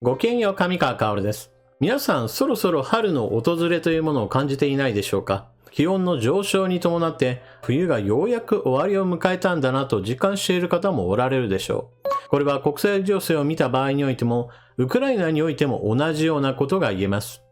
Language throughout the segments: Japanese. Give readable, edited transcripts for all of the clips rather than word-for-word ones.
ごきげんよう、上川薫です。皆さん、そろそろ春の訪れというものを感じていないでしょうか。気温の上昇に伴って、冬がようやく終わりを迎えたんだなと実感している方もおられるでしょう。これは国際情勢を見た場合においても、ウクライナにおいても同じようなことが言えます。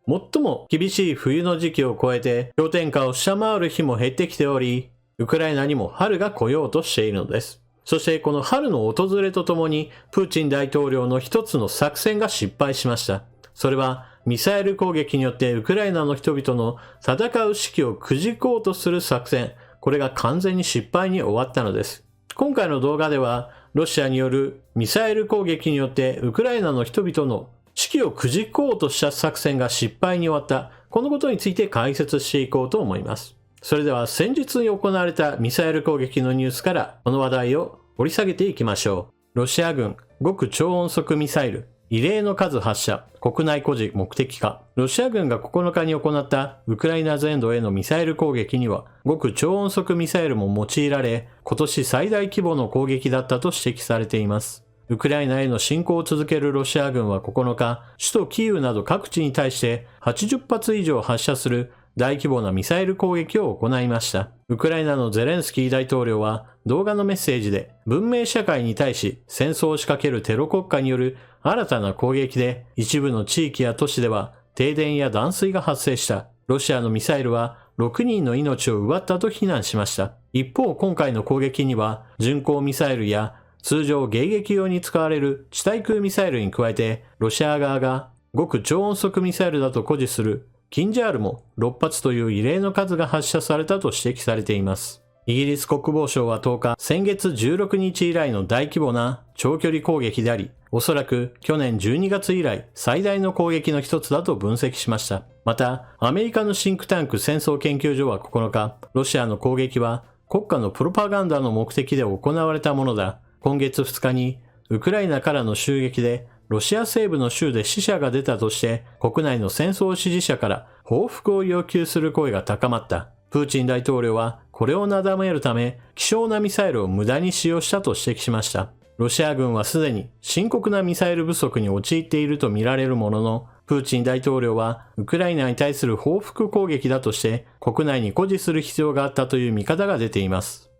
最も厳しい冬の時期を超えて、氷点下を下回る日も減ってきており、ウクライナにも春が来ようとしているのです。そしてこの春の訪れとともに、プーチン大統領の一つの作戦が失敗しました。それは、ミサイル攻撃によってウクライナの人々の戦う士気をくじこうとする作戦、これが完全に失敗に終わったのです。今回の動画では、ロシアによるミサイル攻撃によってウクライナの人々の士気をくじこうとした作戦が失敗に終わった、このことについて解説していこうと思います。それでは先日に行われたミサイル攻撃のニュースからこの話題を掘り下げていきましょう。ロシア軍極超音速ミサイル異例の数発射、国内誇示目的化。ロシア軍が9日に行ったウクライナ全土へのミサイル攻撃には極超音速ミサイルも用いられ、今年最大規模の攻撃だったと指摘されています。ウクライナへの侵攻を続けるロシア軍は9日、首都キーウなど各地に対して80発以上発射する大規模なミサイル攻撃を行いました。ウクライナのゼレンスキー大統領は動画のメッセージで文明社会に対し戦争を仕掛けるテロ国家による新たな攻撃で一部の地域や都市では停電や断水が発生した。ロシアのミサイルは6人の命を奪ったと非難しました。一方今回の攻撃には巡航ミサイルや通常迎撃用に使われる地対空ミサイルに加えてロシア側が極超音速ミサイルだと誇示するキンジャールも6発という異例の数が発射されたと指摘されています。イギリス国防省は10日、先月16日以来の大規模な長距離攻撃であり、おそらく去年12月以来最大の攻撃の一つだと分析しました。また、アメリカのシンクタンク戦争研究所は9日、ロシアの攻撃は国家のプロパガンダの目的で行われたものだ。今月2日に、ウクライナからの襲撃でロシア西部の州で死者が出たとして、国内の戦争支持者から報復を要求する声が高まった。プーチン大統領はこれをなだめるため、希少なミサイルを無駄に使用したと指摘しました。ロシア軍はすでに深刻なミサイル不足に陥っていると見られるものの、プーチン大統領はウクライナに対する報復攻撃だとして国内に誇示する必要があったという見方が出ています。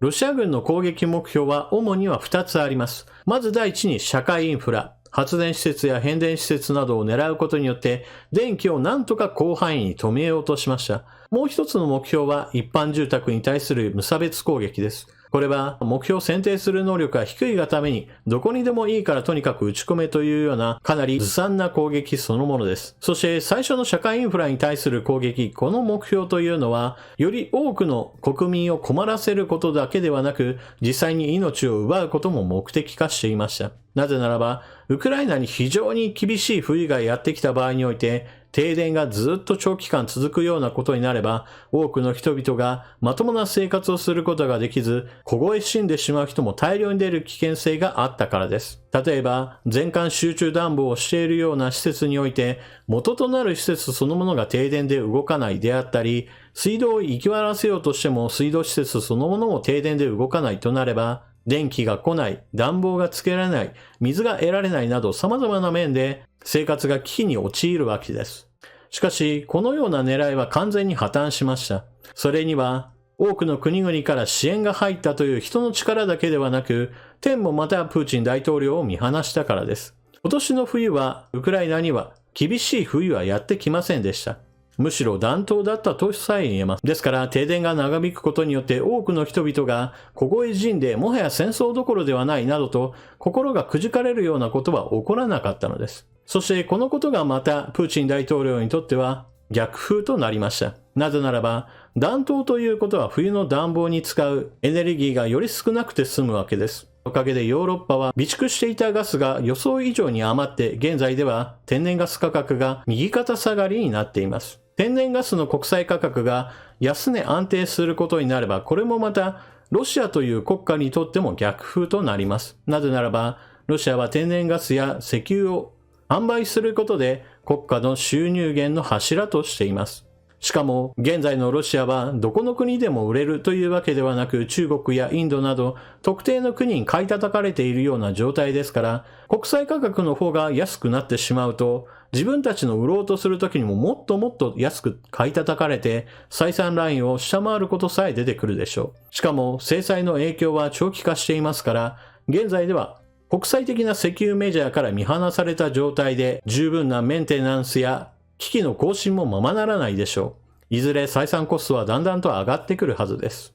ロシア軍の攻撃目標は主には2つあります。まず第一に社会インフラ。発電施設や変電施設などを狙うことによって電気をなんとか広範囲に止めようとしました。もう一つの目標は一般住宅に対する無差別攻撃です。これは目標を選定する能力が低いがためにどこにでもいいからとにかく撃ち込めというようなかなりずさんな攻撃そのものです。そして最初の社会インフラに対する攻撃、この目標というのはより多くの国民を困らせることだけではなく実際に命を奪うことも目的化していました。なぜならばウクライナに非常に厳しい冬がやってきた場合において停電がずっと長期間続くようなことになれば、多くの人々がまともな生活をすることができず、凍え死んでしまう人も大量に出る危険性があったからです。例えば、全館集中暖房をしているような施設において、元となる施設そのものが停電で動かないであったり、水道を行き渡らせようとしても水道施設そのものも停電で動かないとなれば、電気が来ない、暖房がつけられない、水が得られないなど様々な面で生活が危機に陥るわけです。しかし、このような狙いは完全に破綻しました。それには、多くの国々から支援が入ったという人の力だけではなく、天もまたプーチン大統領を見放したからです。今年の冬は、ウクライナには厳しい冬はやってきませんでした。むしろ暖冬だったとさえ言えます。ですから停電が長引くことによって多くの人々が凍え死んでもはや戦争どころではないなどと心がくじかれるようなことは起こらなかったのです。そしてこのことがまたプーチン大統領にとっては逆風となりました。なぜならば暖冬ということは冬の暖房に使うエネルギーがより少なくて済むわけです。おかげでヨーロッパは備蓄していたガスが予想以上に余って現在では天然ガス価格が右肩下がりになっています。天然ガスの国際価格が安値安定することになればこれもまたロシアという国家にとっても逆風となります。なぜならばロシアは天然ガスや石油を販売することで国家の収入源の柱としています。しかも現在のロシアはどこの国でも売れるというわけではなく、中国やインドなど特定の国に買い叩かれているような状態ですから、国際価格の方が安くなってしまうと、自分たちの売ろうとするときにももっともっと安く買い叩かれて、採算ラインを下回ることさえ出てくるでしょう。しかも制裁の影響は長期化していますから、現在では国際的な石油メジャーから見放された状態で、十分なメンテナンスや機器の更新もままならないでしょう。いずれ採算コストはだんだんと上がってくるはずです。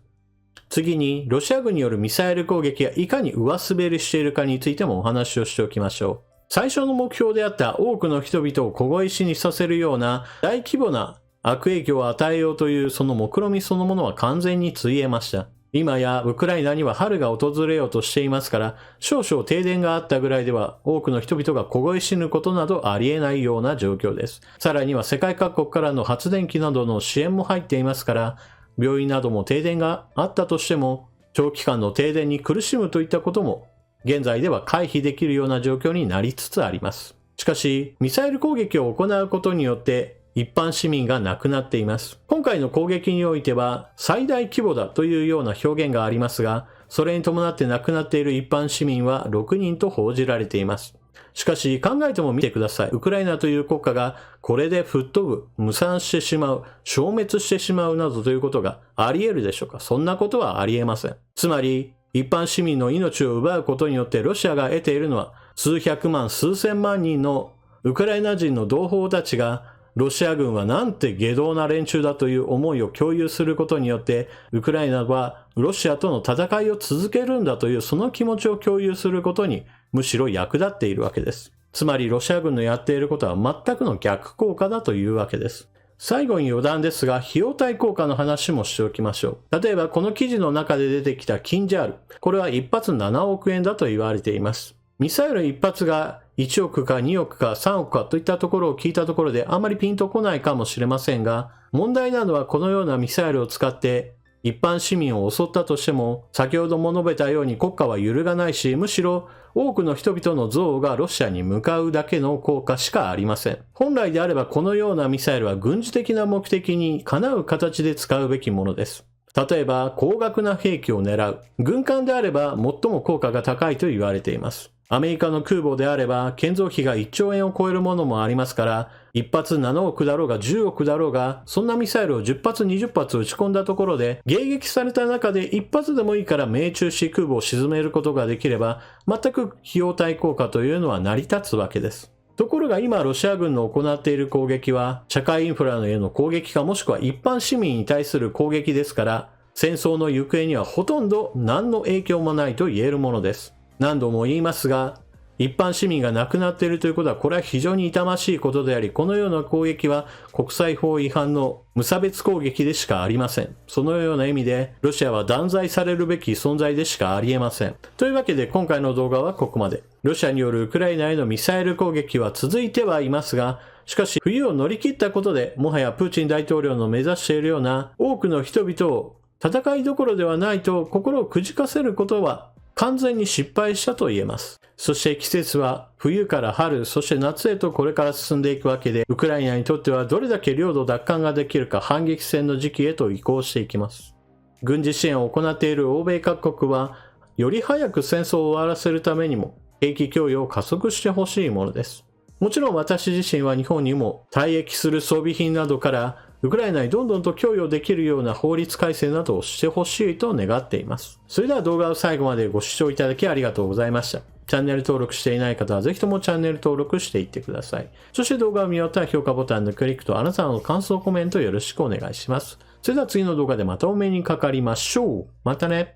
次に、ロシア軍によるミサイル攻撃がいかに上滑りしているかについてもお話をしておきましょう。最初の目標であった多くの人々を凍え死にさせるような大規模な悪影響を与えようというその目論見そのものは完全についえました。今やウクライナには春が訪れようとしていますから、少々停電があったぐらいでは多くの人々が凍え死ぬことなどありえないような状況です。さらには世界各国からの発電機などの支援も入っていますから、病院なども停電があったとしても、長期間の停電に苦しむといったことも現在では回避できるような状況になりつつあります。しかし、ミサイル攻撃を行うことによって一般市民が亡くなっています。今回の攻撃においては最大規模だというような表現がありますが、それに伴って亡くなっている一般市民は6人と報じられています。しかし考えてもみてください。ウクライナという国家がこれで吹っ飛ぶ、無産してしまう、消滅してしまうなどということがあり得るでしょうか。そんなことはあり得ません。つまり、一般市民の命を奪うことによってロシアが得ているのは数百万、数千万人のウクライナ人の同胞たちがロシア軍はなんて下道な連中だという思いを共有することによって、ウクライナはロシアとの戦いを続けるんだというその気持ちを共有することにむしろ役立っているわけです。つまりロシア軍のやっていることは全くの逆効果だというわけです。最後に余談ですが、費用対効果の話もしておきましょう。例えばこの記事の中で出てきたキンジャール。これは一発7億円だと言われています。ミサイル一発が1億か2億か3億かといったところを聞いたところであまりピンとこないかもしれませんが、問題なのはこのようなミサイルを使って一般市民を襲ったとしても、先ほども述べたように国家は揺るがないし、むしろ多くの人々の憎悪がロシアに向かうだけの効果しかありません。本来であればこのようなミサイルは軍事的な目的にかなう形で使うべきものです。例えば高額な兵器を狙う。軍艦であれば最も効果が高いと言われています。アメリカの空母であれば建造費が1兆円を超えるものもありますから、一発7億だろうが10億だろうが、そんなミサイルを10発20発撃ち込んだところで、迎撃された中で一発でもいいから命中し空母を沈めることができれば、全く費用対効果というのは成り立つわけです。ところが今ロシア軍の行っている攻撃は、社会インフラへの攻撃かもしくは一般市民に対する攻撃ですから、戦争の行方にはほとんど何の影響もないと言えるものです。何度も言いますが、一般市民が亡くなっているということはこれは非常に痛ましいことであり、このような攻撃は国際法違反の無差別攻撃でしかありません。そのような意味でロシアは断罪されるべき存在でしかありえません。というわけで今回の動画はここまで。ロシアによるウクライナへのミサイル攻撃は続いてはいますが、しかし冬を乗り切ったことでもはやプーチン大統領の目指しているような多くの人々を戦いどころではないと心をくじかせることは完全に失敗したと言えます。そして季節は冬から春、そして夏へとこれから進んでいくわけで、ウクライナにとってはどれだけ領土奪還ができるか反撃戦の時期へと移行していきます。軍事支援を行っている欧米各国は、より早く戦争を終わらせるためにも、兵器供与を加速してほしいものです。もちろん私自身は日本にも退役する装備品などからウクライナにどんどんと供与できるような法律改正などをしてほしいと願っています。それでは動画を最後までご視聴いただきありがとうございました。チャンネル登録していない方はぜひともチャンネル登録していってください。そして動画を見終わったら評価ボタンのクリックとあなたの感想コメントよろしくお願いします。それでは次の動画でまたお目にかかりましょう。またね。